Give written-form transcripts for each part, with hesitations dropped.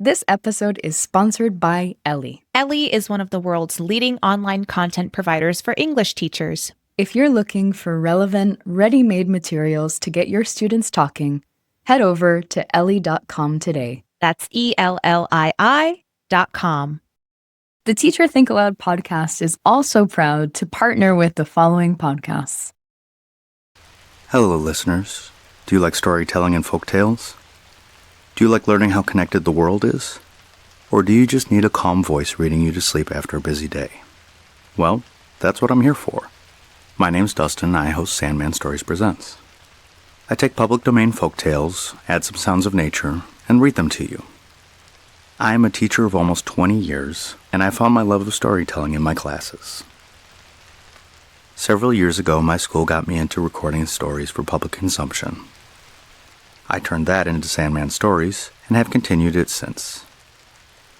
This episode is sponsored by ELT. ELT is one of the world's leading online content providers for English teachers. If you're looking for relevant, ready-made materials to get your students talking, head over to ellie.com today. That's ELLII.com. The Teacher Think-Aloud Podcast is also proud to partner with the following podcasts. Hello, listeners. Do you like storytelling and folktales? Do you like learning how connected the world is? Or do you just need a calm voice reading you to sleep after a busy day? Well, that's what I'm here for. My name's Dustin, and I host Sandman Stories Presents. I take public domain folktales, add some sounds of nature, and read them to you. I am a teacher of almost 20 years, and I found my love of storytelling in my classes. Several years ago, my school got me into recording stories for public consumption. I turned that into Sandman Stories and have continued it since.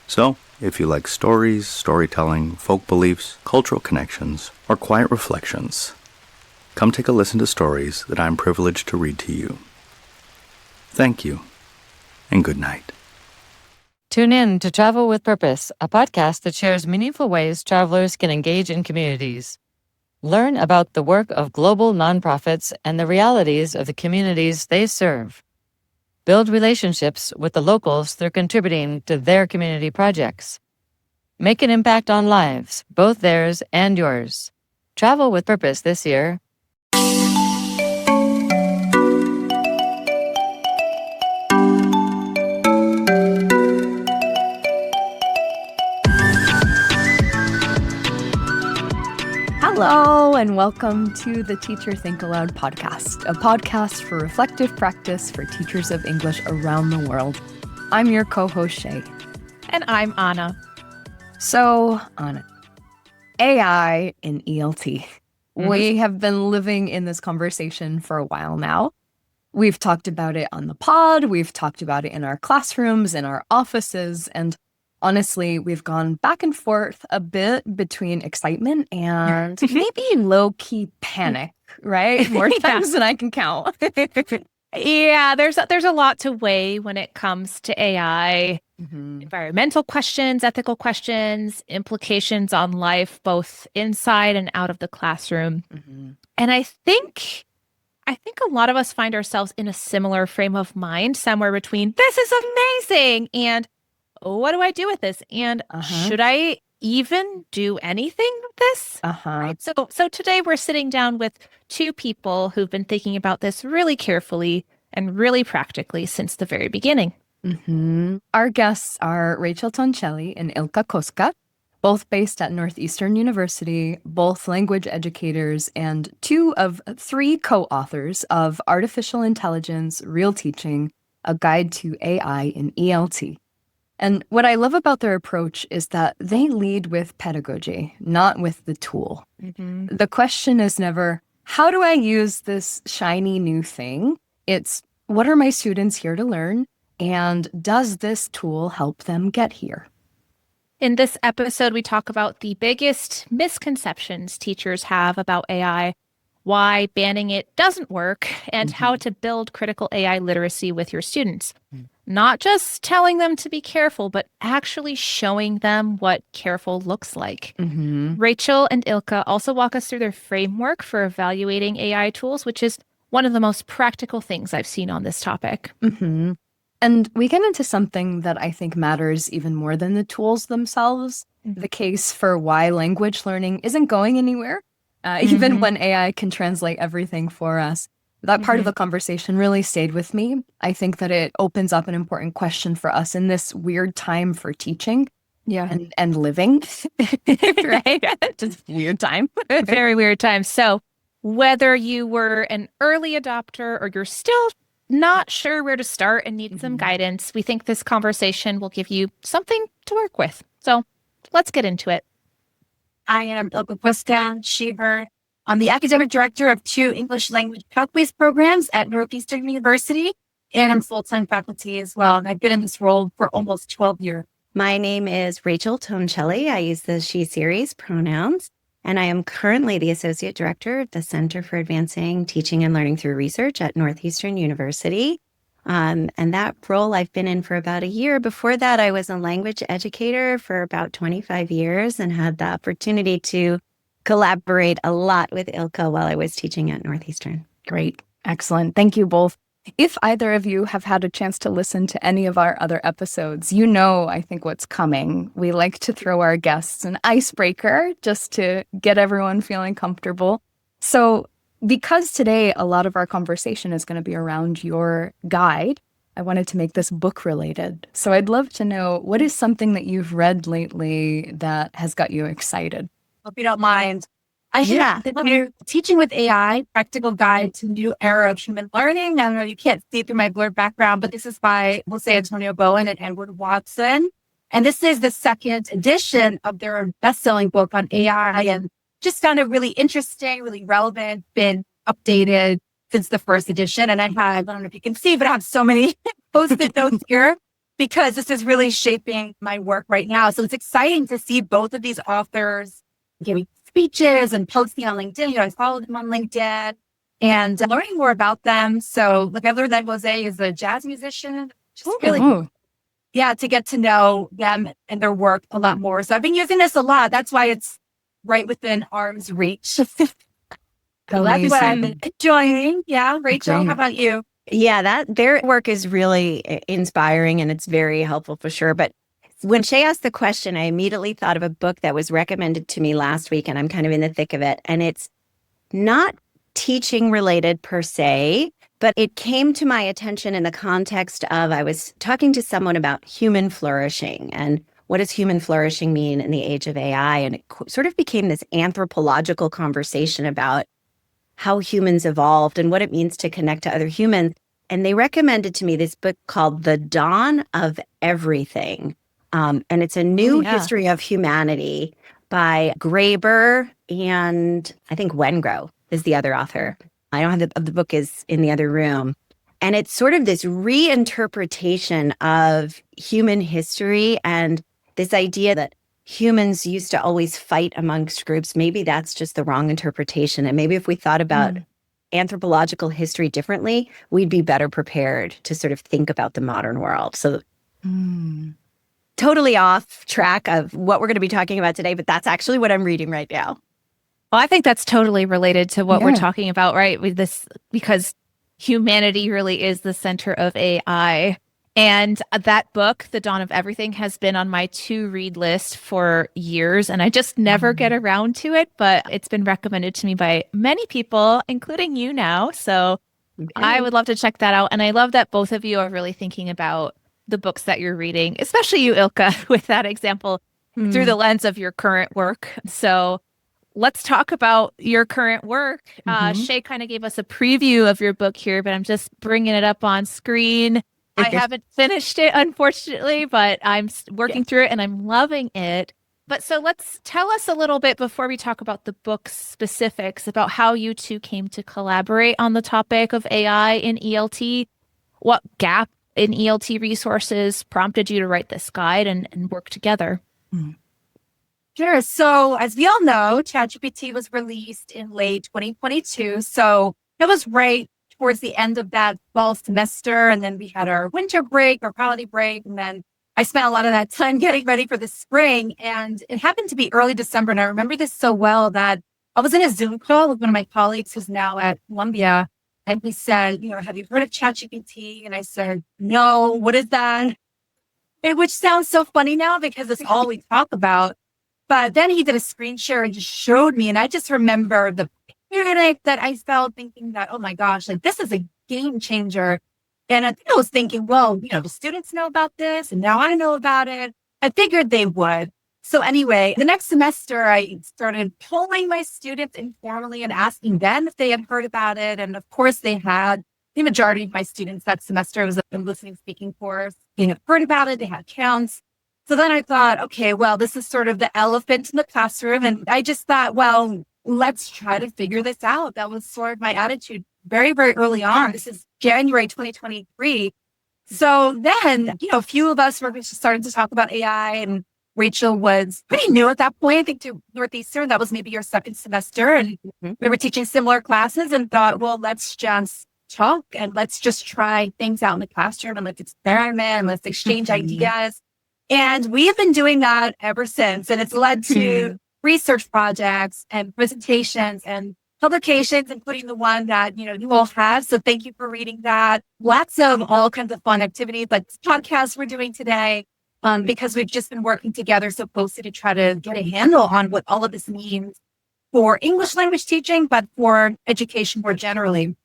So, if you like stories, storytelling, folk beliefs, cultural connections, or quiet reflections, come take a listen to stories that I'm privileged to read to you. Thank you, and good night. Tune in to Travel with Purpose, a podcast that shares meaningful ways travelers can engage in communities. Learn about the work of global nonprofits and the realities of the communities they serve. Build relationships with the locals through contributing to their community projects. Make an impact on lives, both theirs and yours. Travel with Purpose this year. Hello, and welcome to the Teacher Think-Aloud Podcast, a podcast for reflective practice for teachers of English around the world. I'm your co-host, Shé. And I'm Anna. So, Anna, AI in ELT. We have been living in this conversation for a while now. We've talked about it on the pod, we've talked about it in our classrooms, in our offices, and honestly, we've gone back and forth a bit between excitement and maybe low-key panic, right? More times than I can count. Yeah, there's a lot to weigh when it comes to AI. Environmental questions, ethical questions, implications on life, both inside and out of the classroom. And I think a lot of us find ourselves in a similar frame of mind, somewhere between, this is amazing, and what do I do with this? And should I even do anything with this? Right? So today we're sitting down with two people who've been thinking about this really carefully and really practically since the very beginning. Our guests are Rachel Toncelli and Ilka Kostka, both based at Northeastern University, both language educators, and two of three co-authors of Artificial Intelligence, Real Teaching, A Guide to AI in ELT. And what I love about their approach is that they lead with pedagogy, not with the tool. The question is never, how do I use this shiny new thing? It's, what are my students here to learn? And does this tool help them get here? In this episode, we talk about the biggest misconceptions teachers have about AI, why banning it doesn't work, and how to build critical AI literacy with your students. Not just telling them to be careful, but actually showing them what careful looks like. Rachel and Ilka also walk us through their framework for evaluating AI tools, which is one of the most practical things I've seen on this topic. And we get into something that I think matters even more than the tools themselves, the case for why language learning isn't going anywhere, even when AI can translate everything for us. That part of the conversation really stayed with me. I think that it opens up an important question for us in this weird time for teaching and living, right? Just weird time. Very weird time. So whether you were an early adopter or you're still not sure where to start and need some guidance, we think this conversation will give you something to work with. So let's get into it. I am Ilka Kostka, she, her. I'm the academic director of two English language pathways programs at Northeastern University, and I'm full-time faculty as well. And I've been in this role for almost 12 years. My name is Rachel Toncelli. I use the she series pronouns, and I am currently the associate director of the Center for Advancing Teaching and Learning Through Research at Northeastern University. And that role I've been in for about a year. Before that, I was a language educator for about 25 years and had the opportunity to collaborate a lot with Ilka while I was teaching at Northeastern. Great. Excellent. Thank you both. If either of you have had a chance to listen to any of our other episodes, you know, I think what's coming. We like to throw our guests an icebreaker just to get everyone feeling comfortable. So because today a lot of our conversation is going to be around your guide, I wanted to make this book related. So I'd love to know, what is something that you've read lately that has got you excited? Hope you don't mind. I have the Teaching with AI, Practical Guide to New Era of Human Learning. I don't know, you can't see through my blurred background, but this is by Jose Antonio Bowen and Edward Watson. And this is the second edition of their best-selling book on AI, and just found it really interesting, really relevant, been updated since the first edition. And I don't know if you can see, but I have so many post-it notes here because this is really shaping my work right now. So it's exciting to see both of these authors giving speeches and posting on LinkedIn. You know, I followed them on LinkedIn and learning more about them. So like I learned that Jose is a jazz musician. Just really cool. Yeah, to get to know them and their work a lot more. So I've been using this a lot. That's why it's right within arm's reach. So that's what I've been enjoying. Yeah. Rachel, how about you? Yeah, their work is really inspiring and it's very helpful for sure. But when Shé asked the question, I immediately thought of a book that was recommended to me last week, and I'm kind of in the thick of it. And it's not teaching related per se, but it came to my attention in the context of, I was talking to someone about human flourishing and what does human flourishing mean in the age of AI? And it sort of became this anthropological conversation about how humans evolved and what it means to connect to other humans. And they recommended to me this book called The Dawn of Everything. And it's a new history of humanity by Graeber, and I think Wengrow is the other author. I don't have the book is in the other room. And it's sort of this reinterpretation of human history and this idea that humans used to always fight amongst groups. Maybe that's just the wrong interpretation. And maybe if we thought about anthropological history differently, we'd be better prepared to sort of think about the modern world. So totally off track of what we're going to be talking about today, but that's actually what I'm reading right now. Well, I think that's totally related to what we're talking about, right? With this, because humanity really is the center of AI. And that book, The Dawn of Everything, has been on my to-read list for years, and I just never get around to it, but it's been recommended to me by many people, including you now. So I would love to check that out. And I love that both of you are really thinking about the books that you're reading, especially you, Ilka, with that example through the lens of your current work. So let's talk about your current work. Shé kind of gave us a preview of your book here, but I'm just bringing it up on screen. I haven't finished it, unfortunately, but I'm working through it and I'm loving it. But so tell us a little bit before we talk about the book's specifics about how you two came to collaborate on the topic of AI in ELT. What gap in ELT resources prompted you to write this guide and work together? Sure. So as we all know, ChatGPT was released in late 2022. So it was right towards the end of that fall semester. And then we had our winter break, our holiday break. And then I spent a lot of that time getting ready for the spring. And it happened to be early December. And I remember this so well that I was in a Zoom call with one of my colleagues who's now at Columbia. And he said, have you heard of ChatGPT? And I said, no, what is that? Which sounds so funny now because it's all we talk about. But then he did a screen share and just showed me. And I just remember the panic that I felt thinking that, oh my gosh, like this is a game changer. And I think I was thinking, well, the students know about this and now I know about it. I figured they would. So anyway, the next semester, I started polling my students informally and asking them if they had heard about it. And of course they had. The majority of my students that semester was a listening speaking course. They had heard about it. They had counts. So then I thought, okay, well, this is sort of the elephant in the classroom. And I just thought, well, let's try to figure this out. That was sort of my attitude very, very early on. This is January 2023. So then, a few of us were starting to talk about AI, and Rachel was pretty new at that point, I think, to Northeastern. That was maybe your second semester. And we were teaching similar classes and thought, well, let's just talk and let's just try things out in the classroom and let's experiment and let's exchange ideas. And we have been doing that ever since. And it's led to research projects and presentations and publications, including the one that, you all have. So thank you for reading that. Lots of all kinds of fun activities, like this podcast we're doing today, because we've just been working together so closely to try to get a handle on what all of this means for English language teaching, but for education more generally.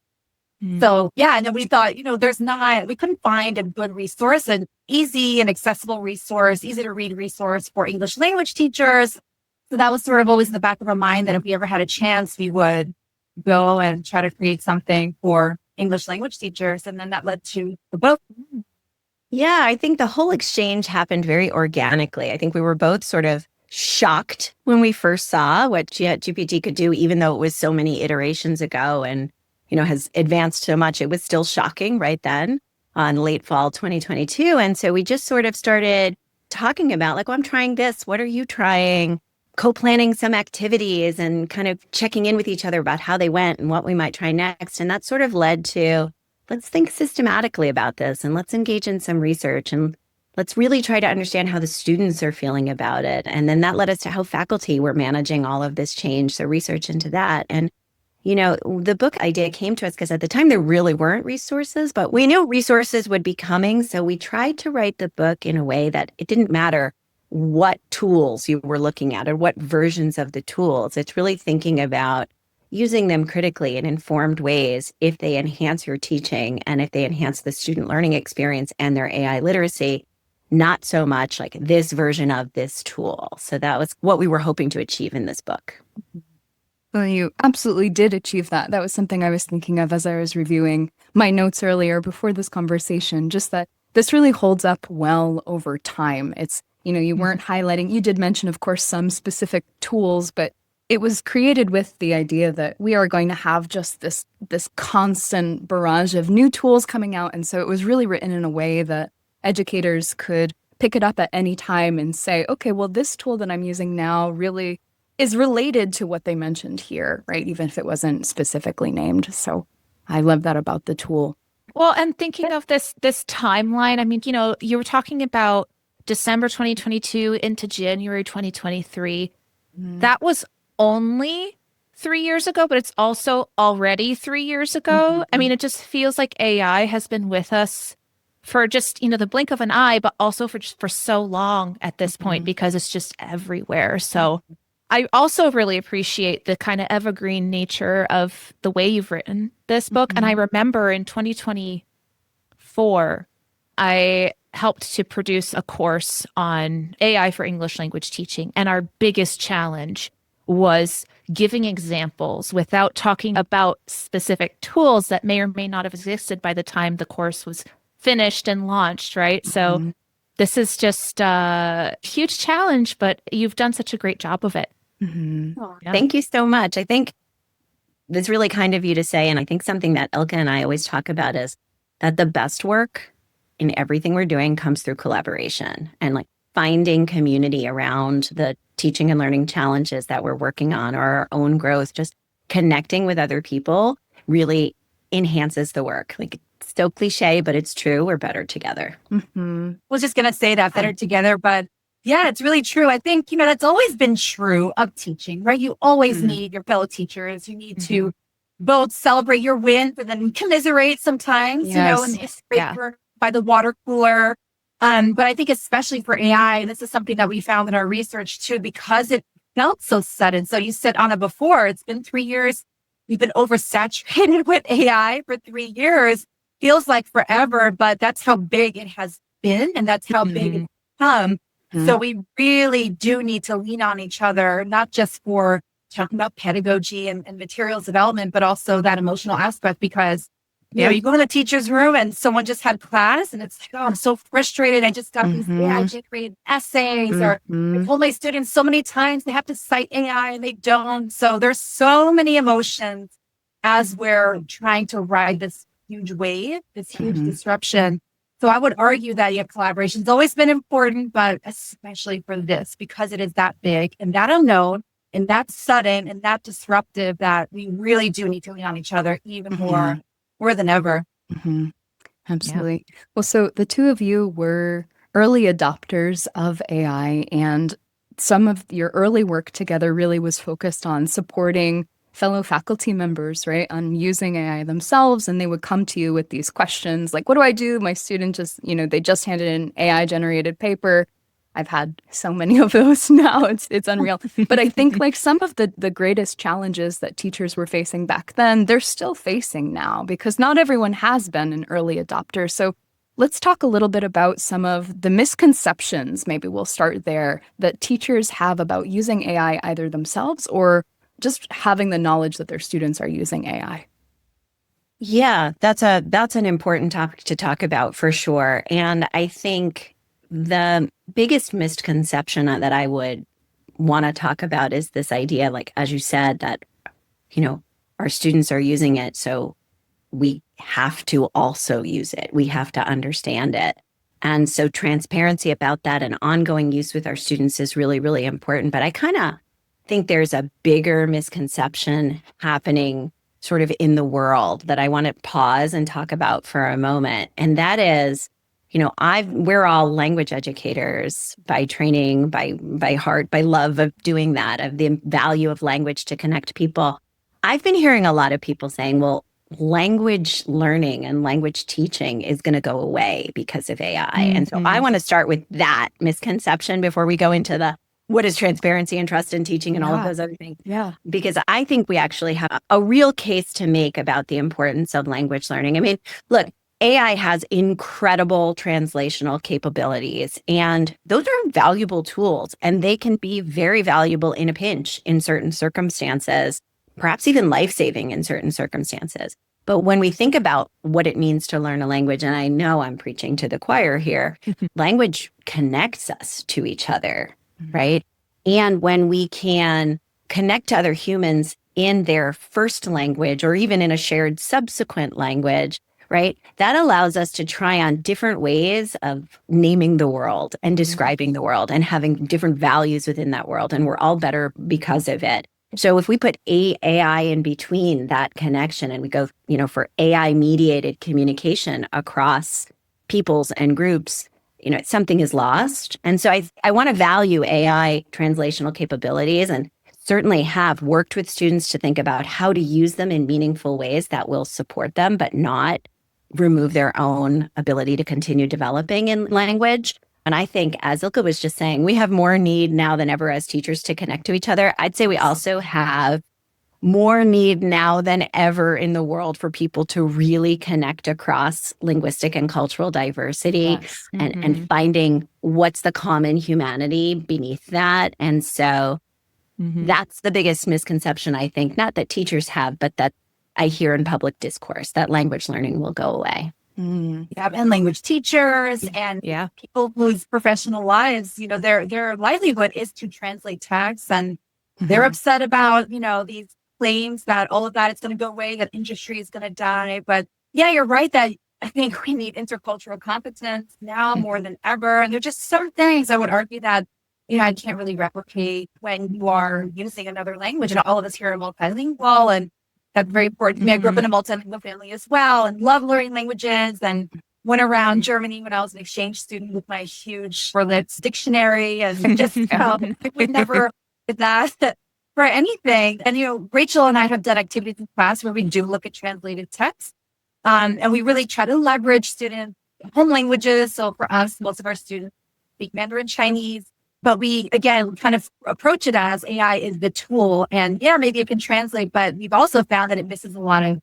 So and then we thought, we couldn't find a good resource, an easy and accessible resource, easy to read resource for English language teachers. So that was sort of always in the back of our mind that if we ever had a chance, we would go and try to create something for English language teachers. And then that led to the book. Yeah, I think the whole exchange happened very organically. I think we were both sort of shocked when we first saw what ChatGPT could do, even though it was so many iterations ago and, has advanced so much. It was still shocking right then on late fall 2022. And so we just sort of started talking about I'm trying this. What are you trying? Co-planning some activities and kind of checking in with each other about how they went and what we might try next. And that sort of led to, let's think systematically about this and let's engage in some research and let's really try to understand how the students are feeling about it. And then that led us to how faculty were managing all of this change. So research into that. And, the book idea came to us because at the time there really weren't resources, but we knew resources would be coming. So we tried to write the book in a way that it didn't matter what tools you were looking at or what versions of the tools. It's really thinking about using them critically in informed ways if they enhance your teaching and if they enhance the student learning experience and their AI literacy, not so much like this version of this tool. So that was what we were hoping to achieve in this book. Well, you absolutely did achieve that. That was something I was thinking of as I was reviewing my notes earlier before this conversation, just that this really holds up well over time. It's, you weren't highlighting, you did mention, of course, some specific tools, but it was created with the idea that we are going to have just this constant barrage of new tools coming out. And so it was really written in a way that educators could pick it up at any time and say, okay, well, this tool that I'm using now really is related to what they mentioned here, right? Even if it wasn't specifically named. So I love that about the tool. Well, and thinking of this timeline, I mean, you were talking about December 2022 into January 2023. That was only 3 years ago, but it's also already 3 years ago. I mean, it just feels like AI has been with us for just, the blink of an eye, but also for so long at this point because it's just everywhere. So I also really appreciate the kind of evergreen nature of the way you've written this book. And I remember in 2024, I helped to produce a course on AI for English language teaching. And our biggest challenge was giving examples without talking about specific tools that may or may not have existed by the time the course was finished and launched, right? So this is just a huge challenge, but you've done such a great job of it. Thank you so much. I think that's really kind of you to say. And I think something that Ilka and I always talk about is that the best work in everything we're doing comes through collaboration and finding community around the teaching and learning challenges that we're working on or our own growth. Just connecting with other people really enhances the work. It's so cliche, but it's true. We're better together. I was just going to say that, better together, but yeah, it's really true. I think, that's always been true of teaching, right? You always need your fellow teachers. You need to both celebrate your wins and then commiserate sometimes, and by the water cooler. But I think especially for AI, this is something that we found in our research too, because it felt so sudden. So you said, Anna, before, it's been 3 years. We've been oversaturated with AI for 3 years. Feels like forever, but that's how big it has been. And that's how big it's come. So we really do need to lean on each other, not just for talking about pedagogy and materials development, but also that emotional aspect, because you go in the teacher's room and someone just had class and it's like, oh, I'm so frustrated. I just got these AI generated essays, or I told my students so many times they have to cite AI and they don't. So there's so many emotions as we're trying to ride this huge wave, this huge disruption. So I would argue that collaboration has always been important, but especially for this, because it is that big and that unknown and that sudden and that disruptive, that we really do need to lean on each other even more more than ever. Mm-hmm. Absolutely. Yeah. Well, so the two of you were early adopters of AI, and some of your early work together really was focused on supporting fellow faculty members, right, on using AI themselves. And they would come to you with these questions like, what do I do? My student just, they just handed in AI generated paper. I've had so many of those now. It's unreal. But I think like some of the greatest challenges that teachers were facing back then, they're still facing now because not everyone has been an early adopter. So let's talk a little bit about some of the misconceptions, maybe we'll start there, that teachers have about using AI either themselves or just having the knowledge that their students are using AI. Yeah, that's an important topic to talk about for sure. And I think the biggest misconception that I would want to talk about is this idea, like, as you said, that, our students are using it, so we have to also use it. We have to understand it. And so transparency about that and ongoing use with our students is really, really important. But I kind of think there's a bigger misconception happening sort of in the world that I want to pause and talk about for a moment. And that is, we're all language educators by training, by heart, by love of doing that, of the value of language to connect people. I've been hearing a lot of people saying, well, language learning and language teaching is going to go away because of AI. Mm-hmm. And so I want to start with that misconception before we go into the what is transparency and trust in teaching and all of those other things. Yeah. Because I think we actually have a real case to make about the importance of language learning. I mean, look, AI has incredible translational capabilities, and those are valuable tools, and they can be very valuable in a pinch in certain circumstances, perhaps even life-saving in certain circumstances. But when we think about what it means to learn a language, and I know I'm preaching to the choir here, language connects us to each other, right? And when we can connect to other humans in their first language or even in a shared subsequent language, right? That allows us to try on different ways of naming the world and describing the world and having different values within that world. And we're all better because of it. So if we put AI in between that connection and we go, for AI mediated communication across peoples and groups, something is lost. And so I want to value AI translational capabilities and certainly have worked with students to think about how to use them in meaningful ways that will support them, but not remove their own ability to continue developing in language. And I think, as Ilka was just saying, we have more need now than ever as teachers to connect to each other. I'd say we also have more need now than ever in the world for people to really connect across linguistic and cultural diversity and finding what's the common humanity beneath that. And so that's the biggest misconception, I think, not that teachers have, but that I hear in public discourse, that language learning will go away. Yeah, and language teachers and people whose professional lives, their livelihood is to translate text, and they're upset about, these claims that all of that is going to go away, that industry is going to die. But yeah, you're right that I think we need intercultural competence now more than ever. And there's just some things I would argue that, I can't really replicate when you are using another language. And all of us here are multilingual, and that's very important to me. I grew up in a multilingual family as well and love learning languages, and went around Germany when I was an exchange student with my huge Berlitz dictionary, and just I would never get that for anything. And, Rachel and I have done activities in class where we do look at translated text, and we really try to leverage students' home languages. So for us, most of our students speak Mandarin Chinese. But we, again, kind of approach it as AI is the tool. And maybe it can translate, but we've also found that it misses a lot of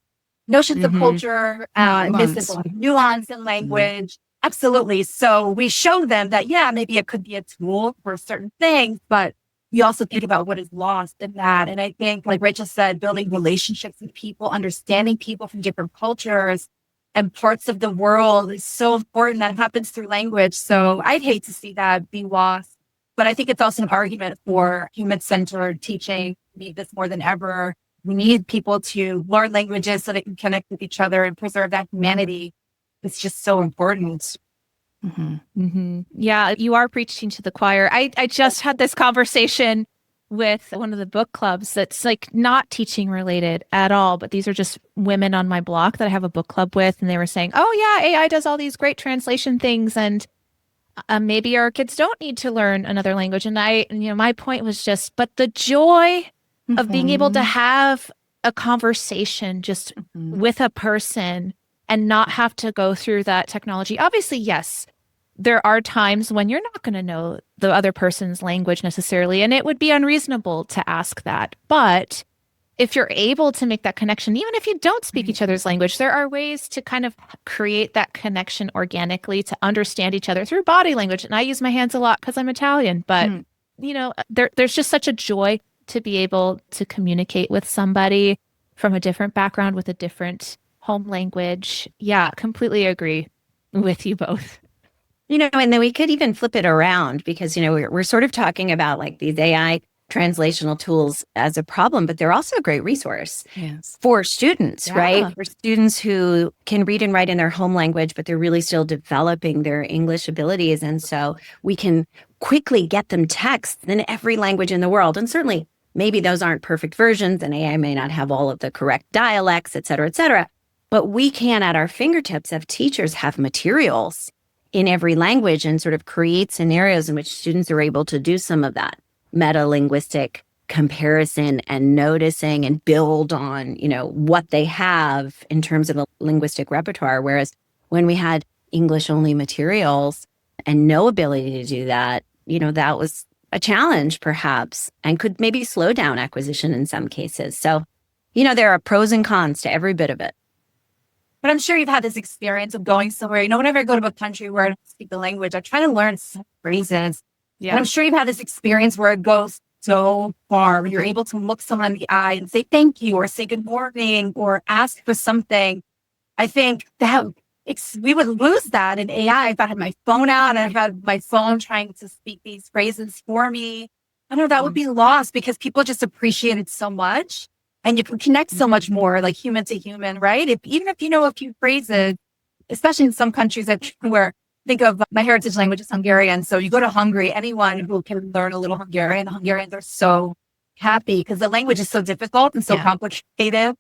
notions of culture, it misses a lot of nuance in language. Absolutely. So we show them that, maybe it could be a tool for certain things, but we also think about what is lost in that. And I think, like Rachel said, building relationships with people, understanding people from different cultures and parts of the world is so important. That happens through language. So I'd hate to see that be lost. But I think it's also an argument for human-centered teaching. We need this more than ever. We need people to learn languages so they can connect with each other and preserve that humanity. It's just so important. Yeah, you are preaching to the choir. I just had this conversation with one of the book clubs that's like not teaching related at all, but these are just women on my block that I have a book club with. And they were saying, oh yeah, AI does all these great translation things. And maybe our kids don't need to learn another language. And my point was just, but the joy of being able to have a conversation just with a person and not have to go through that technology. Obviously, yes, there are times when you're not going to know the other person's language necessarily, and it would be unreasonable to ask that. But if you're able to make that connection, even if you don't speak each other's language, there are ways to kind of create that connection organically to understand each other through body language. And I use my hands a lot because I'm Italian, but there's just such a joy to be able to communicate with somebody from a different background with a different home language. Yeah, completely agree with you both. And then we could even flip it around because, we're sort of talking about like these AI translational tools as a problem, but they're also a great resource for students, right? For students who can read and write in their home language, but they're really still developing their English abilities. And so we can quickly get them texts in every language in the world. And certainly maybe those aren't perfect versions and AI may not have all of the correct dialects, et cetera, et cetera. But we can, at our fingertips, have teachers have materials in every language and sort of create scenarios in which students are able to do some of that meta-linguistic comparison and noticing and build on, what they have in terms of a linguistic repertoire. Whereas when we had English-only materials and no ability to do that, that was a challenge perhaps and could maybe slow down acquisition in some cases. So, there are pros and cons to every bit of it. But I'm sure you've had this experience of going somewhere. Whenever I go to a country where I don't speak the language, I try to learn some phrases. Yeah. And I'm sure you've had this experience where it goes so far, where you're able to look someone in the eye and say thank you or say good morning or ask for something. I think that we would lose that in AI if I had my phone out and I had my phone trying to speak these phrases for me. I know that would be lost because people just appreciate it so much. And you can connect so much more like human to human, right? Even if you know a few phrases, especially in some countries where think of my heritage language is Hungarian. So you go to Hungary, anyone who can learn a little Hungarian, the Hungarians are so happy because the language is so difficult and so complicated.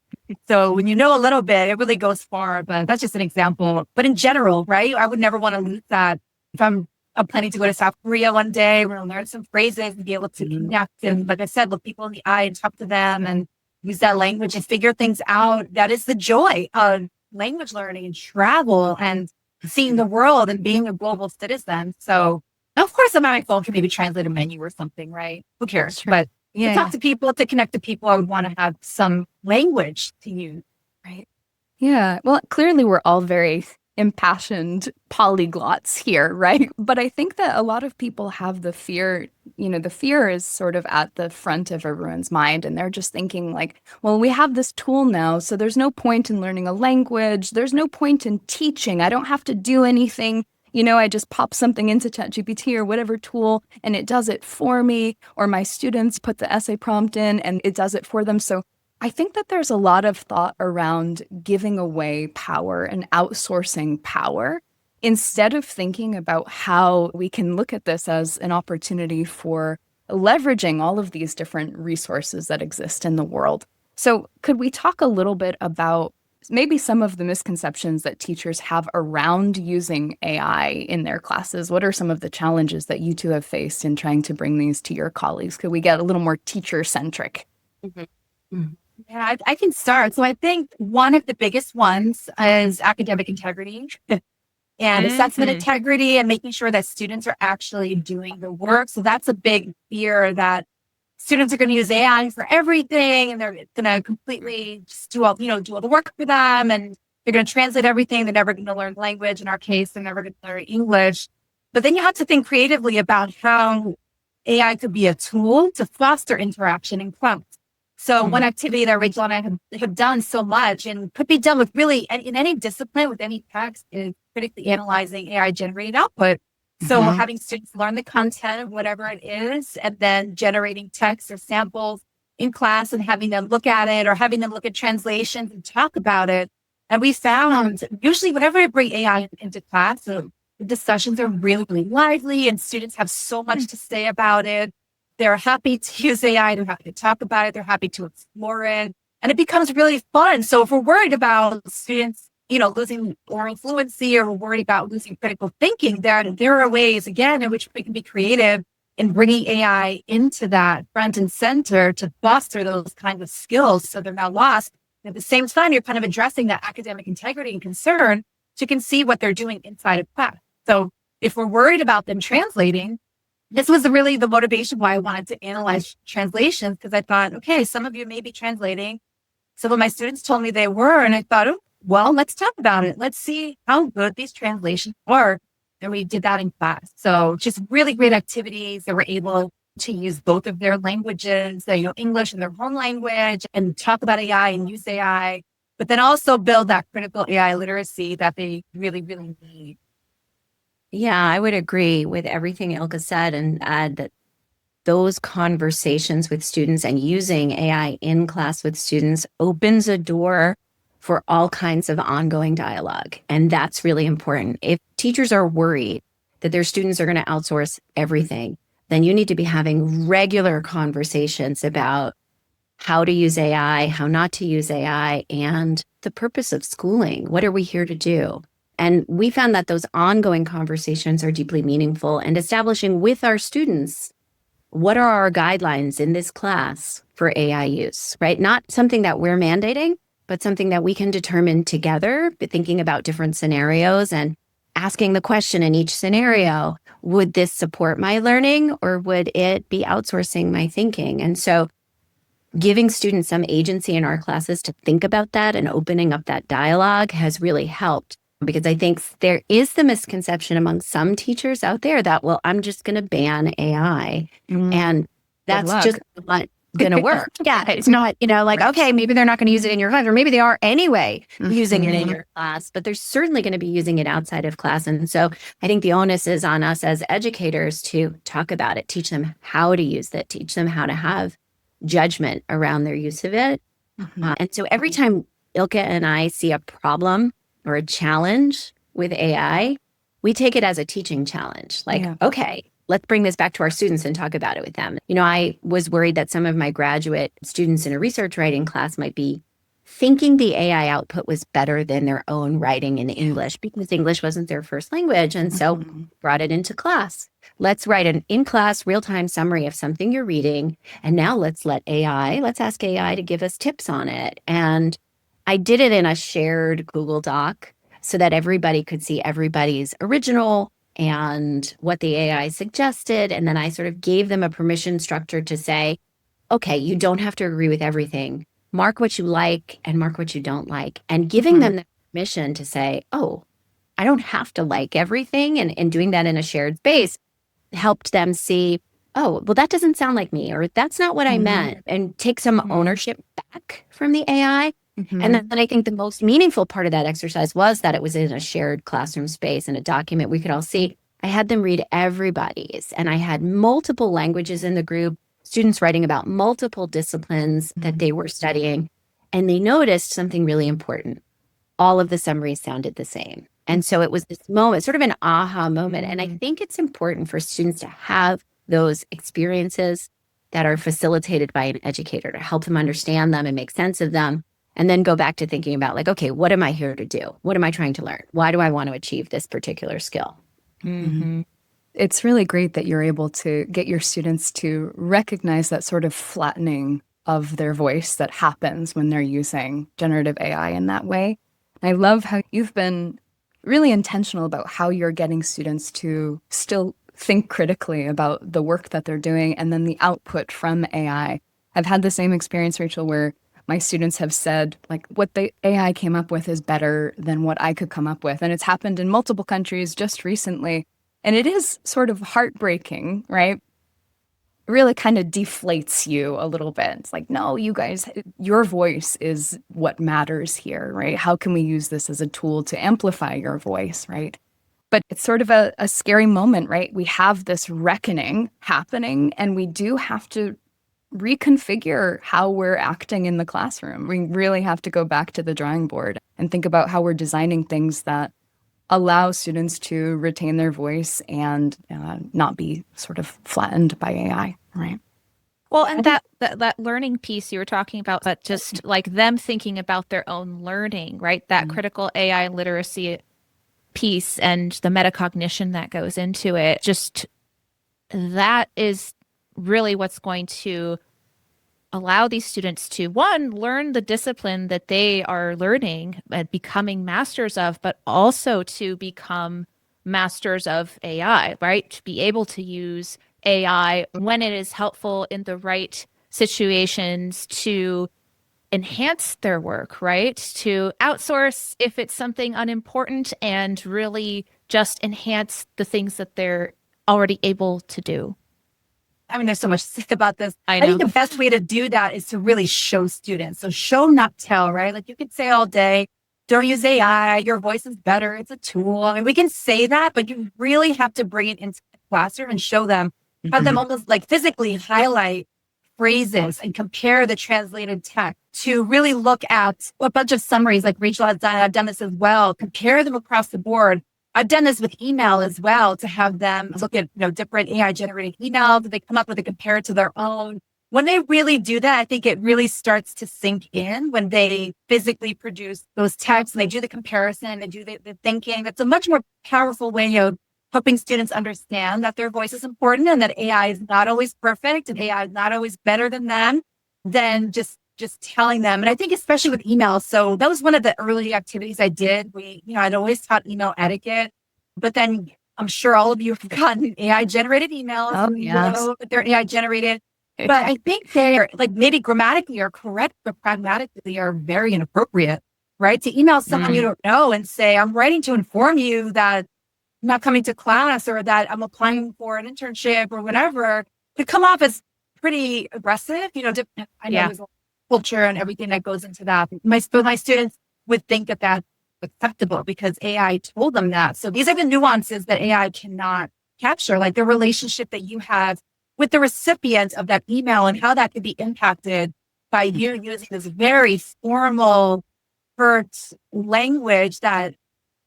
So when you know a little bit, it really goes far, but that's just an example. But in general, right? I would never want to lose that. If I'm planning to go to South Korea one day, we're going to learn some phrases and be able to connect. And like I said, look people in the eye and talk to them and use that language and figure things out. That is the joy of language learning and travel and seeing the world and being a global citizen. So of course, I'm on my phone can maybe translate a menu or something, right? Who cares? Sure. But to talk to people, to connect to people, I would want to have some language to use, right? Yeah. Well, clearly we're all very impassioned polyglots here, right? But I think that a lot of people have the fear, the fear is sort of at the front of everyone's mind. And they're just thinking like, well, we have this tool now, so there's no point in learning a language. There's no point in teaching. I don't have to do anything. I just pop something into ChatGPT or whatever tool and it does it for me. Or my students put the essay prompt in and it does it for them. So I think that there's a lot of thought around giving away power and outsourcing power instead of thinking about how we can look at this as an opportunity for leveraging all of these different resources that exist in the world. So could we talk a little bit about maybe some of the misconceptions that teachers have around using AI in their classes? What are some of the challenges that you two have faced in trying to bring these to your colleagues? Could we get a little more teacher-centric? Yeah, I can start. So I think one of the biggest ones is academic integrity and assessment integrity and making sure that students are actually doing the work. So that's a big fear that students are going to use AI for everything and they're going to completely just do all the work for them and they're going to translate everything. They're never going to learn language. In our case, they're never going to learn English. But then you have to think creatively about how AI could be a tool to foster interaction and growth. So one activity that Rachel and I have done so much and could be done with really in any discipline with any text is critically analyzing AI generated output. So having students learn the content of whatever it is and then generating text or samples in class and having them look at it or having them look at translations and talk about it. And we found usually whenever I bring AI into class, the discussions are really, really lively and students have so much to say about it. They're happy to use AI. They're happy to talk about it. They're happy to explore it. And it becomes really fun. So if we're worried about students, losing oral fluency, or we're worried about losing critical thinking, there are ways, again, in which we can be creative in bringing AI into that front and center to foster those kinds of skills so they're not lost. And at the same time, you're kind of addressing that academic integrity and concern so you can see what they're doing inside of class. So if we're worried about them translating, this was really the motivation why I wanted to analyze translations, because I thought, okay, some of you may be translating. Some of my students told me they were, and I thought, oh, well, let's talk about it. Let's see how good these translations are. And we did that in class. So just really great activities that were able to use both of their languages, English and their home language, and talk about AI and use AI, but then also build that critical AI literacy that they really, really need. Yeah, I would agree with everything Ilka said, and add that those conversations with students and using AI in class with students opens a door for all kinds of ongoing dialogue. And that's really important. If teachers are worried that their students are going to outsource everything, then you need to be having regular conversations about how to use AI, how not to use AI, and the purpose of schooling. What are we here to do? And we found that those ongoing conversations are deeply meaningful, and establishing with our students, what are our guidelines in this class for AI use, right? Not something that we're mandating, but something that we can determine together, thinking about different scenarios and asking the question in each scenario, would this support my learning, or would it be outsourcing my thinking? And so giving students some agency in our classes to think about that and opening up that dialogue has really helped. Because I think there is the misconception among some teachers out there that, well, I'm just going to ban AI. And that's just not going to work. Yeah, it's not, okay, maybe they're not going to use it in your class, or maybe they are anyway using it in your class, but they're certainly going to be using it outside of class. And so I think the onus is on us as educators to talk about it, teach them how to use it, teach them how to have judgment around their use of it. And so every time Ilka and I see a problem or a challenge with AI, we take it as a teaching challenge. Okay, let's bring this back to our students and talk about it with them. I was worried that some of my graduate students in a research writing class might be thinking the AI output was better than their own writing in English, because English wasn't their first language. And so brought it into class. Let's write an in-class real-time summary of something you're reading. And now let's ask AI to give us tips on it. And I did it in a shared Google Doc so that everybody could see everybody's original and what the AI suggested. And then I sort of gave them a permission structure to say, okay, you don't have to agree with everything. Mark what you like and mark what you don't like. And giving them the permission to say, oh, I don't have to like everything. And doing that in a shared space helped them see, oh, well, that doesn't sound like me, or that's not what I meant, and take some ownership back from the AI. And then I think the most meaningful part of that exercise was that it was in a shared classroom space and a document we could all see. I had them read everybody's, and I had multiple languages in the group, students writing about multiple disciplines that they were studying. And they noticed something really important. All of the summaries sounded the same. And so it was this moment, sort of an aha moment. And I think it's important for students to have those experiences that are facilitated by an educator to help them understand them and make sense of them. And then go back to thinking about okay, what am I here to do? What am I trying to learn? Why do I want to achieve this particular skill? It's really great that you're able to get your students to recognize that sort of flattening of their voice that happens when they're using generative AI in that way. I love how you've been really intentional about how you're getting students to still think critically about the work that they're doing and then the output from AI. I've had the same experience, Rachel, where my students have said, what the AI came up with is better than what I could come up with. And it's happened in multiple countries just recently. And it is sort of heartbreaking, right? It really kind of deflates you a little bit. It's no, you guys, your voice is what matters here, right? How can we use this as a tool to amplify your voice, right? But it's sort of a scary moment, right? We have this reckoning happening, and we do have to reconfigure how we're acting in the classroom. We really have to go back to the drawing board and think about how we're designing things that allow students to retain their voice and not be sort of flattened by AI. Right. Well, and that learning piece you were talking about, that just like them thinking about their own learning, right? That critical AI literacy piece and the metacognition that goes into it, just that is really what's going to allow these students to, one, learn the discipline that they are learning and becoming masters of, but also to become masters of AI, right? To be able to use AI when it is helpful in the right situations to enhance their work, right? To outsource if it's something unimportant and really just enhance the things that they're already able to do. I mean, there's so much to say about this. I I know. think the best way to do that is to really show students. So show, not tell, right? Like you could say all day, don't use AI, your voice is better, it's a tool. I mean, we can say that, but you really have to bring it into the classroom and show them, have them almost like physically highlight phrases and compare the translated text to really look at a bunch of summaries like Rachel has done. I've done this as well. Compare them across the board. I've done this with email as well, to have them look at, different AI generated emails that they come up with and compare it to their own. When they really do that, I think it really starts to sink in when they physically produce those texts and they do the comparison and do the thinking. That's a much more powerful way of helping students understand that their voice is important and that AI is not always perfect and AI is not always better than them, than just telling them. And I think especially with email. So that was one of the early activities I did. I'd always taught email etiquette, but then I'm sure all of you have gotten AI generated emails. Oh, yes. That they're AI generated. But I think they're like maybe grammatically are correct, but pragmatically are very inappropriate, right? To email someone you don't know and say, I'm writing to inform you that I'm not coming to class or that I'm applying for an internship or whatever, could come off as pretty aggressive. I know there's a culture and everything that goes into that. My students would think that that's acceptable because AI told them that. So these are the nuances that AI cannot capture, like the relationship that you have with the recipient of that email and how that could be impacted by you using this very formal, curt language that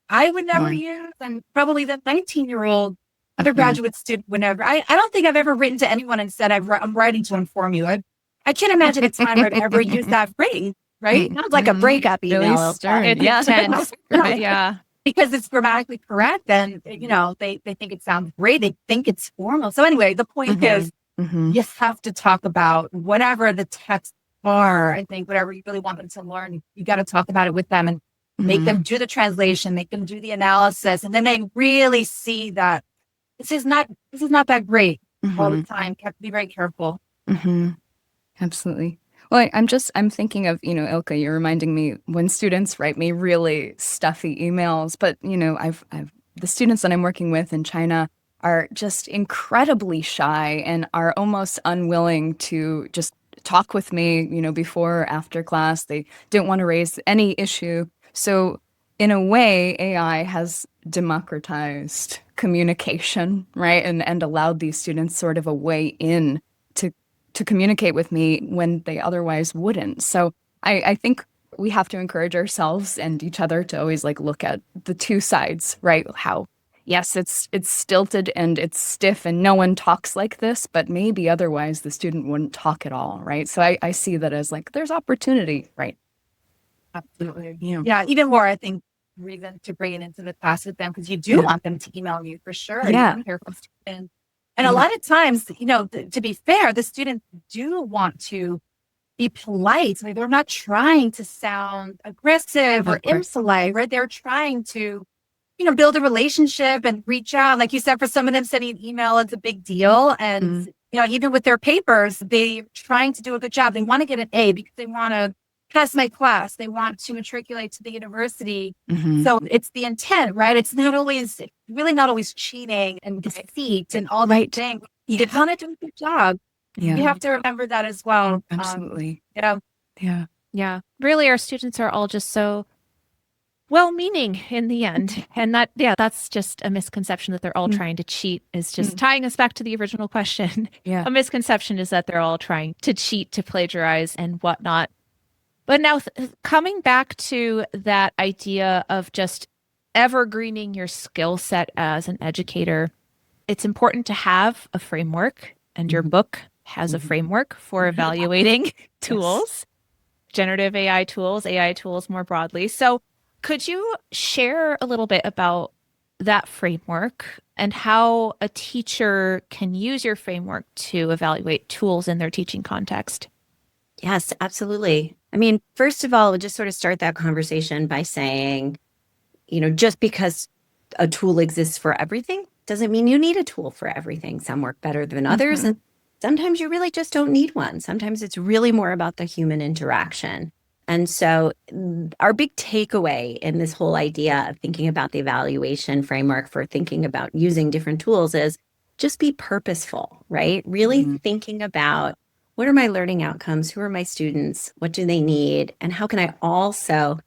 I would never use, and probably the 19-year-old undergraduate student would never. I don't think I've ever written to anyone and said, I'm writing to inform you. I can't imagine a time where I've ever used that phrase, right? Sounds like a breakup email. Really stern. It's intense. Yeah. Because it's grammatically correct, and they think it sounds great. They think it's formal. So anyway, the point is, you have to talk about whatever the texts are. I think whatever you really want them to learn, you got to talk about it with them and make them do the translation, make them do the analysis, and then they really see that this is not that great all the time. You have to be very careful. Absolutely. Well, I'm thinking of, Ilka, you're reminding me when students write me really stuffy emails, but, I've the students that I'm working with in China are just incredibly shy and are almost unwilling to just talk with me, before or after class. They don't want to raise any issue. So in a way, AI has democratized communication, right? And allowed these students sort of a way in to communicate with me when they otherwise wouldn't. So I think we have to encourage ourselves and each other to always look at the two sides, right? How, yes, it's stilted and it's stiff and no one talks like this, but maybe otherwise the student wouldn't talk at all, right? So I see that as there's opportunity, right? Absolutely. Yeah, even more, I think, reason to bring it into the class with them, because you do want them to email you for sure. Yeah. And a lot of times, to be fair, the students do want to be polite. Like, they're not trying to sound aggressive or impolite, right? They're trying to, build a relationship and reach out. Like you said, for some of them, sending an email is a big deal. And, even with their papers, they're trying to do a good job. They want to get an A because they want to pass my class. They want to matriculate to the university. So it's the intent, right? It's really not always cheating and deceit and all that thing. You want to do a good job. Yeah. You have to remember that as well. Absolutely. Yeah. Really, our students are all just so well-meaning in the end. And that's just a misconception that they're all trying to cheat, is just tying us back to the original question. Yeah. A misconception is that they're all trying to cheat, to plagiarize and whatnot. But now coming back to that idea of just evergreening your skill set as an educator, it's important to have a framework, and your book has a framework for evaluating tools, generative AI tools more broadly. So could you share a little bit about that framework and how a teacher can use your framework to evaluate tools in their teaching context? Yes, absolutely. I mean, first of all, we'll just sort of start that conversation by saying, just because a tool exists for everything doesn't mean you need a tool for everything. Some work better than others. And sometimes you really just don't need one. Sometimes it's really more about the human interaction. And so our big takeaway in this whole idea of thinking about the evaluation framework for thinking about using different tools is just be purposeful, right? Really thinking about what are my learning outcomes? Who are my students? What do they need? And how can I also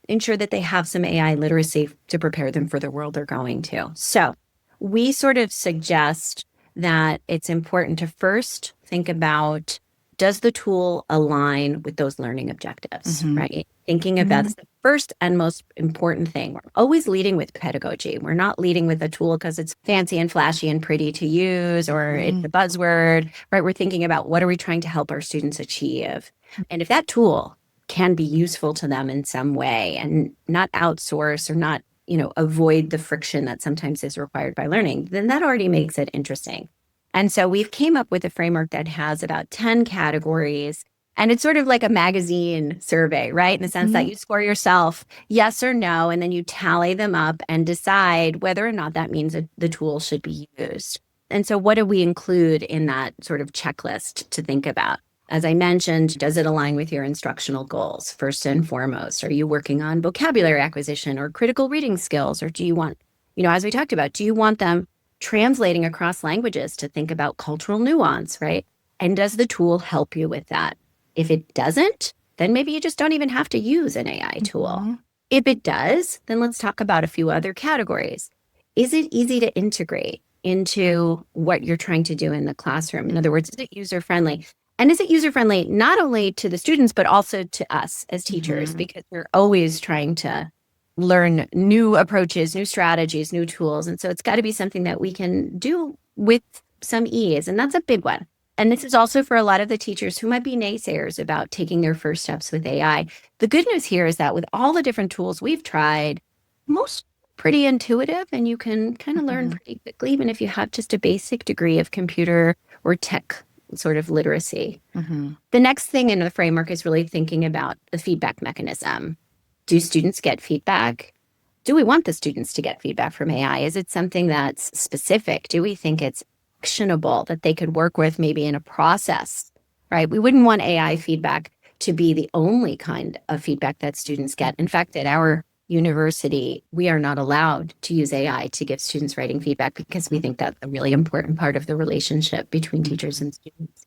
ensure that they have some AI literacy to prepare them for the world they're going to? So we sort of suggest that it's important to first think about, does the tool align with those learning objectives, right? Thinking about that's the first and most important thing. We're always leading with pedagogy. We're not leading with a tool because it's fancy and flashy and pretty to use or it's a buzzword, right? We're thinking about what are we trying to help our students achieve? And if that tool can be useful to them in some way and not outsource or not, avoid the friction that sometimes is required by learning, then that already makes it interesting. And so we've came up with a framework that has about 10 categories, and it's sort of like a magazine survey, right? In the sense that you score yourself yes or no, and then you tally them up and decide whether or not that means that the tool should be used. And so what do we include in that sort of checklist to think about? As I mentioned, does it align with your instructional goals? First and foremost, are you working on vocabulary acquisition or critical reading skills? Or do you want, as we talked about, do you want them translating across languages to think about cultural nuance, right? And does the tool help you with that? If it doesn't, then maybe you just don't even have to use an AI tool. If it does, then let's talk about a few other categories. Is it easy to integrate into what you're trying to do in the classroom? In other words, is it user-friendly? And is it user-friendly not only to the students, but also to us as teachers? Because we're always trying to learn new approaches, new strategies, new tools. And so it's got to be something that we can do with some ease. And that's a big one. And this is also for a lot of the teachers who might be naysayers about taking their first steps with AI. The good news here is that with all the different tools we've tried, most pretty intuitive and you can kind of learn pretty quickly, even if you have just a basic degree of computer or tech sort of literacy. The next thing in the framework is really thinking about the feedback mechanism. Do students get feedback? Do we want the students to get feedback from AI? Is it something that's specific? Do we think it's actionable that they could work with maybe in a process, right? We wouldn't want AI feedback to be the only kind of feedback that students get. In fact, at our university, we are not allowed to use AI to give students writing feedback because we think that's a really important part of the relationship between teachers and students.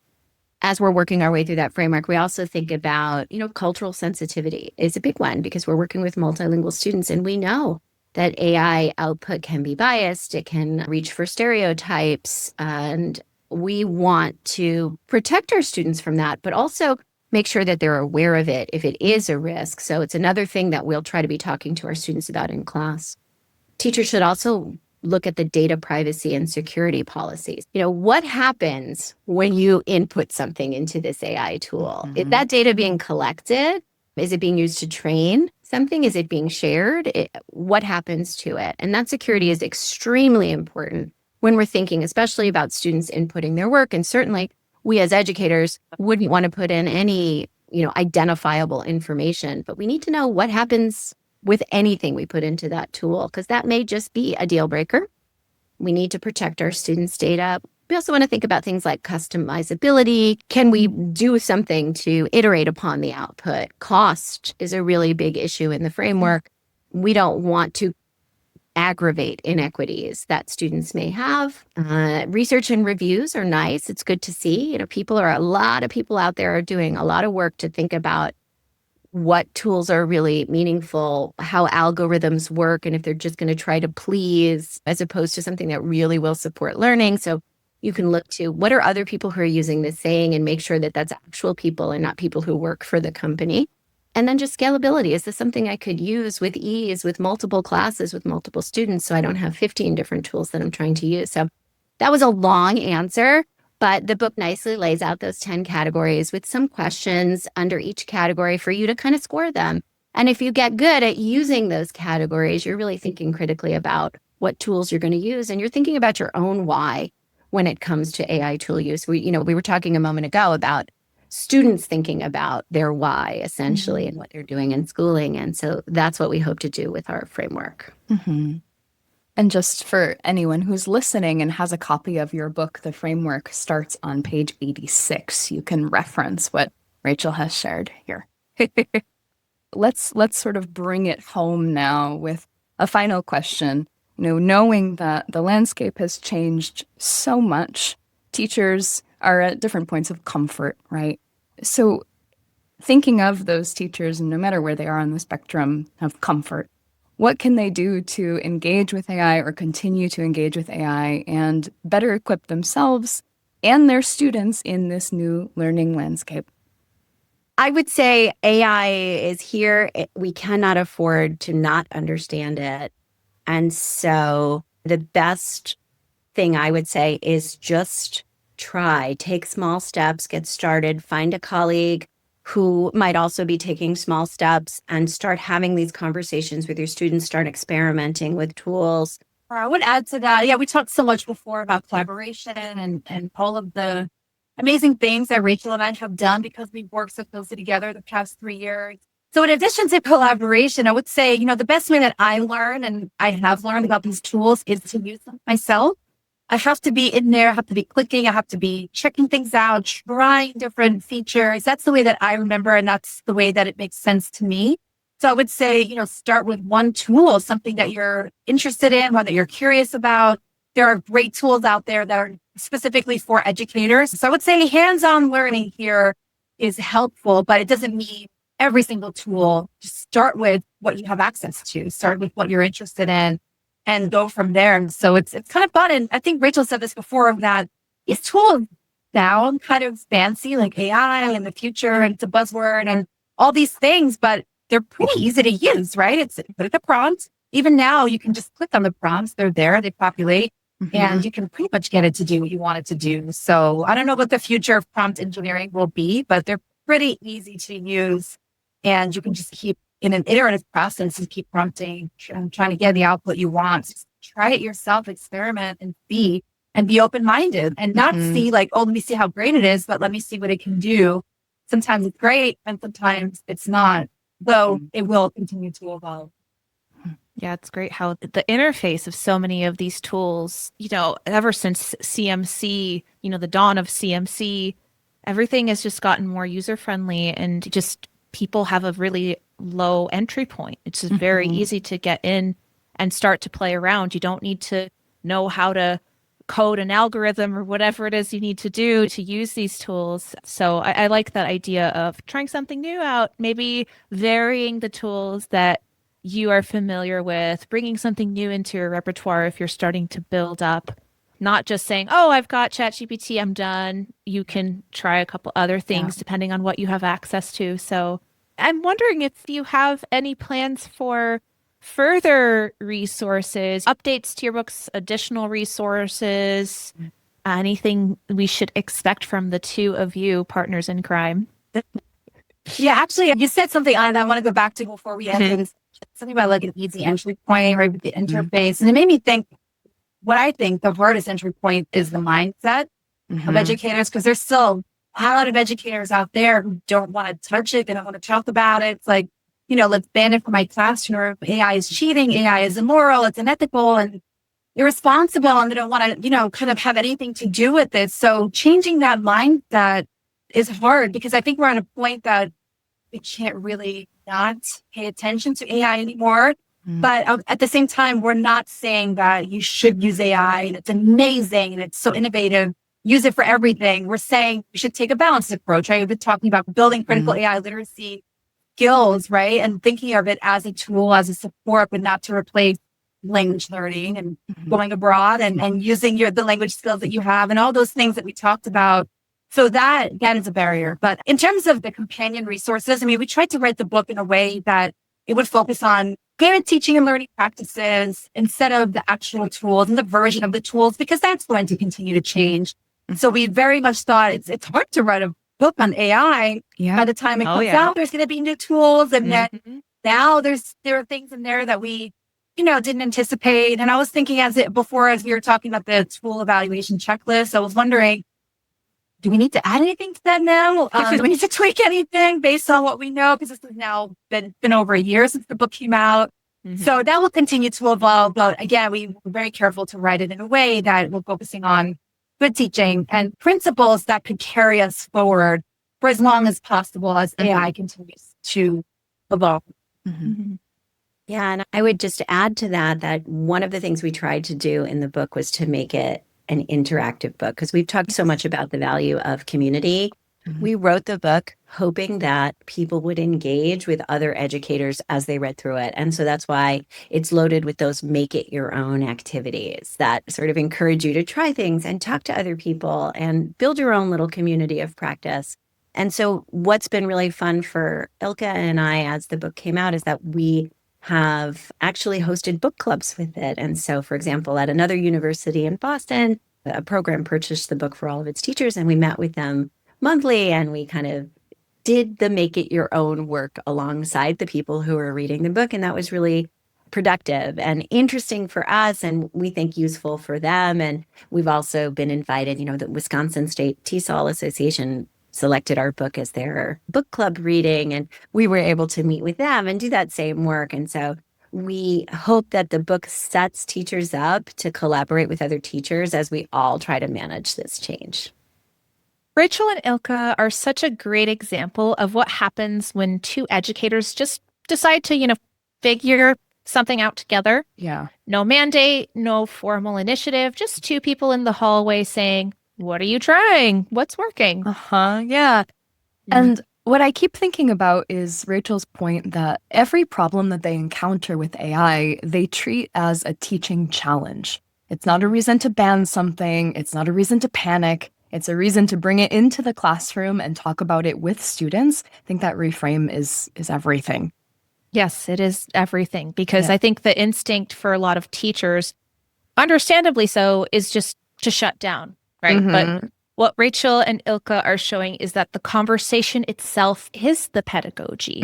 As we're working our way through that framework, we also think about, cultural sensitivity is a big one because we're working with multilingual students and we know that AI output can be biased. It can reach for stereotypes, and we want to protect our students from that, but also make sure that they're aware of it if it is a risk. So it's another thing that we'll try to be talking to our students about in class. Teachers should also look at the data privacy and security policies. What happens when you input something into this AI tool? Is that data being collected? Is it being used to train something? Is it being shared? What happens to it? And that security is extremely important when we're thinking, especially about students inputting their work. And certainly we as educators wouldn't want to put in any, identifiable information, but we need to know what happens with anything we put into that tool, because that may just be a deal breaker. We need to protect our students' data. We also want to think about things like customizability. Can we do something to iterate upon the output? Cost is a really big issue in the framework. We don't want to aggravate inequities that students may have. Research and reviews are nice. It's good to see. A lot of people out there are doing a lot of work to think about what tools are really meaningful, how algorithms work, and if they're just going to try to please as opposed to something that really will support learning. So you can look to what are other people who are using this saying and make sure that that's actual people and not people who work for the company. And then just scalability. Is this something I could use with ease, with multiple classes, with multiple students, so I don't have 15 different tools that I'm trying to use? So that was a long answer, But the book nicely lays out those 10 categories with some questions under each category for you to kind of score them. And if you get good at using those categories, you're really thinking critically about what tools you're going to use, and you're thinking about your own why when it comes to AI tool use. We were talking a moment ago about students thinking about their why, essentially, and what they're doing in schooling. And so that's what we hope to do with our framework. Mm-hmm. And just for anyone who's listening and has a copy of your book, the framework starts on page 86. You can reference what Rachel has shared here. Let's sort of bring it home now with a final question. Knowing that the landscape has changed so much, teachers are at different points of comfort, right? So thinking of those teachers, no matter where they are on the spectrum of comfort, what can they do to engage with AI or continue to engage with AI and better equip themselves and their students in this new learning landscape? I would say AI is here. We cannot afford to not understand it. And so the best thing I would say is just try, take small steps, get started, find a colleague who might also be taking small steps, and start having these conversations with your students, start experimenting with tools. I would add to that. Yeah, we talked so much before about collaboration and all of the amazing things that Rachel and I have done because we've worked so closely together the past 3 years. So in addition to collaboration, I would say, the best way that I learn and I have learned about these tools is to use them myself. I have to be in there, I have to be clicking, I have to be checking things out, trying different features. That's the way that I remember, and that's the way that it makes sense to me. So I would say, start with one tool, something that you're interested in, one that you're curious about. There are great tools out there that are specifically for educators. So I would say hands-on learning here is helpful, but it doesn't mean every single tool. Just start with what you have access to, start with what you're interested in, and go from there. And so it's kind of fun. And I think Rachel said this before, that these tools sound kind of fancy, like AI in the future, and it's a buzzword and all these things, but they're pretty easy to use, right? It's put in a prompt. Even now, you can just click on the prompts. They're there, they populate, and you can pretty much get it to do what you want it to do. So I don't know what the future of prompt engineering will be, but they're pretty easy to use. And you can just keep in an iterative process and keep prompting and trying to get the output you want. Just try it yourself, experiment and be open-minded and not see like, oh, let me see how great it is, but let me see what it can do. Sometimes it's great and sometimes it's not, though it will continue to evolve. Yeah, it's great how the interface of so many of these tools, ever since CMC, the dawn of CMC, everything has just gotten more user-friendly, and just people have a really low entry point. It's just very easy to get in and start to play around. You don't need to know how to code an algorithm or whatever it is you need to do to use these tools. So I like that idea of trying something new out, maybe varying the tools that you are familiar with, bringing something new into your repertoire if you're starting to build up. Not just saying, oh, I've got ChatGPT, I'm done. You can try a couple other things depending on what you have access to. So I'm wondering if you have any plans for further resources, updates to your books, additional resources, anything we should expect from the two of you, partners in crime. Yeah, actually, you said something on that I want to go back to before we end. Something about like an easy entry point, right, with the interface. And it made me think, what I think the hardest entry point is the mindset of educators, because there's still a lot of educators out there who don't want to touch it. They don't want to talk about it. It's like, let's ban it from my classroom. AI is cheating. AI is immoral. It's unethical and irresponsible. And they don't want to, kind of have anything to do with it. So changing that mindset is hard, because I think we're at a point that we can't really not pay attention to AI anymore. But at the same time, we're not saying that you should use AI and it's amazing and it's so innovative. Use it for everything. We're saying we should take a balanced approach, right? We've been talking about building critical AI literacy skills, right? And thinking of it as a tool, as a support, but not to replace language learning and going abroad and using the language skills that you have and all those things that we talked about. So that is a barrier. But in terms of the companion resources, we tried to write the book in a way that it would focus on parent teaching and learning practices instead of the actual tools and the version of the tools, because that's going to continue to change. So we very much thought it's hard to write a book on AI. By the time it comes out, there's going to be new tools. And then now there are things in there that we, didn't anticipate. And I was thinking as we were talking about the tool evaluation checklist, I was wondering, do we need to add anything to that now? Do we need to tweak anything based on what we know? Because this has now been over a year since the book came out. So that will continue to evolve. But again, we were very careful to write it in a way that we're focusing on good teaching and principles that could carry us forward for as long as possible as AI continues to evolve. Yeah, and I would just add to that one of the things we tried to do in the book was to make it an interactive book, because we've talked so much about the value of community. We wrote the book hoping that people would engage with other educators as they read through it. And so that's why it's loaded with those make it your own activities that sort of encourage you to try things and talk to other people and build your own little community of practice. And so what's been really fun for Ilka and I as the book came out is that we have actually hosted book clubs with it. And so, for example, at another university in Boston, a program purchased the book for all of its teachers, and we met with them monthly, and we kind of did the make it your own work alongside the people who were reading the book. And that was really productive and interesting for us, and we think useful for them. And we've also been invited, the Wisconsin State TESOL Association selected our book as their book club reading, and we were able to meet with them and do that same work. And so we hope that the book sets teachers up to collaborate with other teachers as we all try to manage this change. Rachel and Ilka are such a great example of what happens when two educators just decide to, figure something out together. Yeah. No mandate, no formal initiative, just two people in the hallway saying, "What are you trying? What's working?" Yeah. And what I keep thinking about is Rachel's point that every problem that they encounter with AI, they treat as a teaching challenge. It's not a reason to ban something. It's not a reason to panic. It's a reason to bring it into the classroom and talk about it with students. I think that reframe is everything. Yes, it is everything, because I think the instinct for a lot of teachers, understandably so, is just to shut down, right? But what Rachel and Ilka are showing is that the conversation itself is the pedagogy.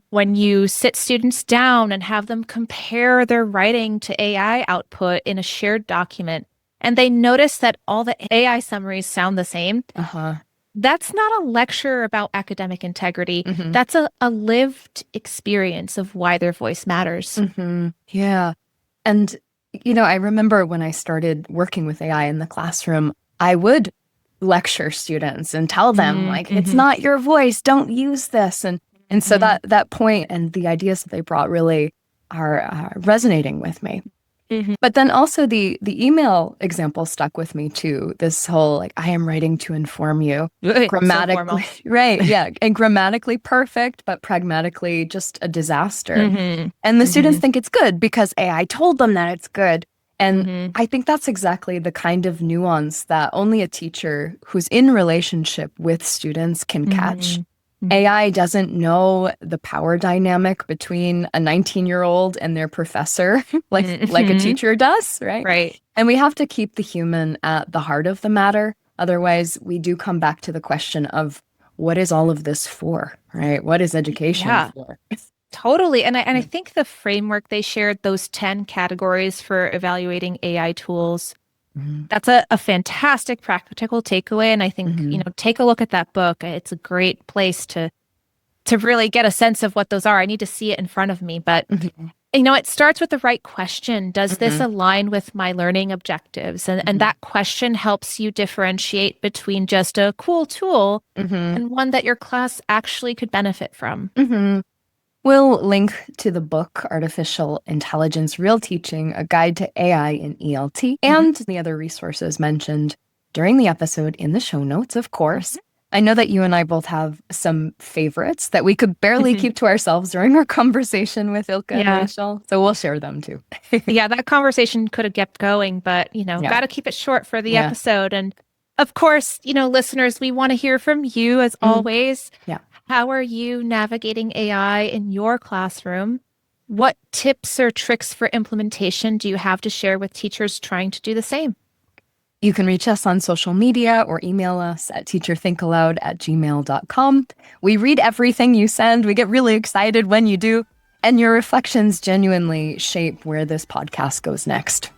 When you sit students down and have them compare their writing to AI output in a shared document, and they notice that all the AI summaries sound the same, that's not a lecture about academic integrity. That's a lived experience of why their voice matters. Yeah. And, I remember when I started working with AI in the classroom, I would lecture students and tell them, it's not your voice, don't use this. And so that point and the ideas that they brought really are resonating with me. But then also the email example stuck with me too. This whole I am writing to inform you, grammatically right, yeah, and grammatically perfect, but pragmatically just a disaster. And the students think it's good because AI told them that it's good. And I think that's exactly the kind of nuance that only a teacher who's in relationship with students can catch. AI doesn't know the power dynamic between a 19-year-old and their professor like a teacher does, right? Right. And we have to keep the human at the heart of the matter. Otherwise, we do come back to the question of what is all of this for, right? What is education for? Totally. And I think the framework they shared, those 10 categories for evaluating AI tools, that's a fantastic practical takeaway. And I think, take a look at that book. It's a great place to really get a sense of what those are. I need to see it in front of me. But, it starts with the right question. Does this align with my learning objectives? And that question helps you differentiate between just a cool tool and one that your class actually could benefit from. We'll link to the book, Artificial Intelligence, Real Teaching, A Guide to AI in ELT, and the other resources mentioned during the episode in the show notes, of course. I know that you and I both have some favorites that we could barely keep to ourselves during our conversation with Ilka and Rachel, so we'll share them too. That conversation could have kept going, but, got to keep it short for the episode. And of course, listeners, we want to hear from you as always. How are you navigating AI in your classroom? What tips or tricks for implementation do you have to share with teachers trying to do the same? You can reach us on social media or email us at teacherthinkaloud@gmail.com. We read everything you send. We get really excited when you do. And your reflections genuinely shape where this podcast goes next.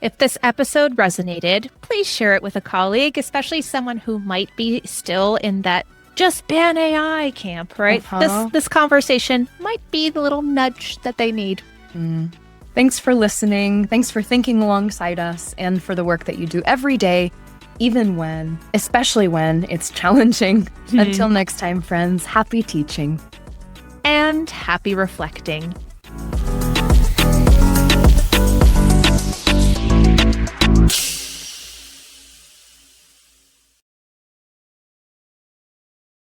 If this episode resonated, please share it with a colleague, especially someone who might be still in that just ban AI camp, right? This conversation might be the little nudge that they need. Thanks for listening. Thanks for thinking alongside us and for the work that you do every day, especially when it's challenging. Until next time, friends, happy teaching. And happy reflecting.